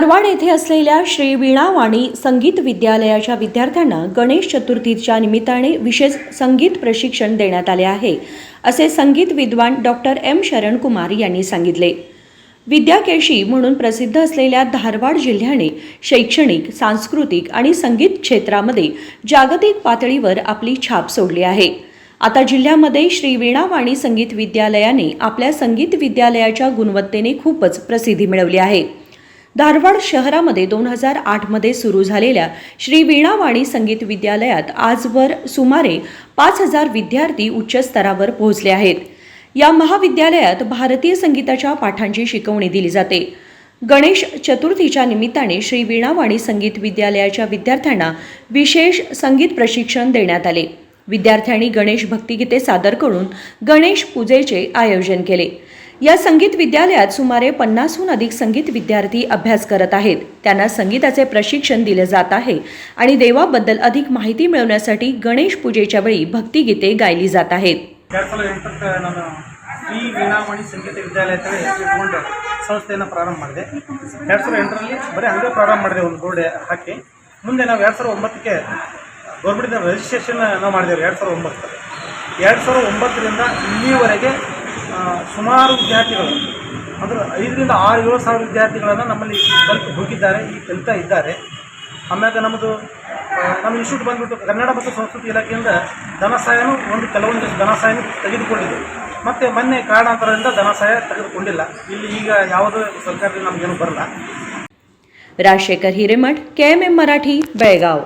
धारवाड येथे असलेल्या श्री वीणावाणी संगीत विद्यालयाच्या विद्यार्थ्यांना गणेश चतुर्थीच्या निमित्ताने विशेष संगीत प्रशिक्षण देण्यात आले आहे, असे संगीत विद्वान डॉक्टर एम शरणकुमार यांनी सांगितले। विद्याकेशी म्हणून प्रसिद्ध असलेल्या धारवाड जिल्ह्याने शैक्षणिक, सांस्कृतिक आणि संगीत क्षेत्रामध्ये जागतिक पातळीवर आपली छाप सोडली आहे। आता जिल्ह्यामध्ये श्री वीणावाणी संगीत विद्यालयाने आपल्या संगीत विद्यालयाच्या गुणवत्तेने खूपच प्रसिद्धी मिळवली आहे। धारवाड शहरामध्ये 2008 मध्ये सुरू झालेल्या श्री वीणावाणी संगीत विद्यालयात आजवर सुमारे 5000 विद्यार्थी उच्च स्तरावर पोहोचले आहेत। या महाविद्यालयात भारतीय संगीताच्या पाठांची शिकवणी दिली जाते। गणेश चतुर्थीच्या निमित्ताने श्री वीणावाणी संगीत विद्यालयाच्या विद्यार्थ्यांना विशेष संगीत प्रशिक्षण देण्यात आले। विद्यार्थ्यांनी गणेश भक्तिगीते सादर करून गणेश पूजेचे आयोजन केले। या संगीत विद्यालयात सुमारे 50हून अधिक संगीत विद्यार्थी अभ्यास करत आहेत। त्यांना संगीताचे प्रशिक्षण दिले जात आहे आणि देवाबद्दल अधिक माहिती मिळवण्यासाठी गणेश पूजेच्या वेळी भक्तिगीते गायली जात आहेत। ನಾನು ಶ್ರೀ ವೀಣಾವಾಣಿ ಸಂಗೀತ ವಿದ್ಯಾಲಯದಲ್ಲಿ ಇಟ್ಕೊಂಡು ಸಂಸ್ಥೆಯನ್ನು ಪ್ರಾರಂಭ ಮಾಡಿದೆ। 2008ರಲ್ಲಿ ಬರೀ ಹಂಗೆ ಪ್ರಾರಂಭ ಮಾಡಿದೆ, ಒಂದು ಬೋರ್ಡ್ ಹಾಕಿ। ಮುಂದೆ ನಾವು 2009ಕ್ಕೆ ಗೌರ್ಮೆಂಟಿಂದ ರಿಜಿಸ್ಟ್ರೇಷನ್ ನಾವು ಮಾಡಿದ್ದೇವೆ। 2009ರಿಂದ ಇಲ್ಲಿವರೆಗೆ ಸುಮಾರು ವಿದ್ಯಾರ್ಥಿಗಳು ಅಂದರೆ 5ರಿಂದ 6-7 ಸಾವಿರ ವಿದ್ಯಾರ್ಥಿಗಳನ್ನು ನಮ್ಮಲ್ಲಿ ಕಲಿತು ಹೋಗಿದ್ದಾರೆ, ಈ ಕಲಿತಾ ಇದ್ದಾರೆ। ಆಮ್ಯಾಗ ನಮ್ಮ ಇನ್ಸ್ಟಿಟ್ಯೂಟ್ ಬಂದ್ಬಿಟ್ಟು ಕನ್ನಡ ಮತ್ತು ಸಂಸ್ಕೃತಿ ಇಲಾಖೆಯಿಂದ ಧನ ಸಹಾಯನೂ ಕೆಲವೊಂದು ಧನ ಸಹಾಯನೂ ತೆಗೆದುಕೊಂಡಿದೆ। ಮತ್ತು ಮೊನ್ನೆ ಕಾರಣಾಂತರದಿಂದ ಧನ ಸಹಾಯ ತೆಗೆದುಕೊಂಡಿಲ್ಲ। ಇಲ್ಲಿ ಈಗ ಯಾವುದೇ ಸರ್ಕಾರದಿಂದ ನಮಗೇನು ಬರಲ್ಲ। राजशेखर हिरेमठ, KMM मराठी, बेळगाव।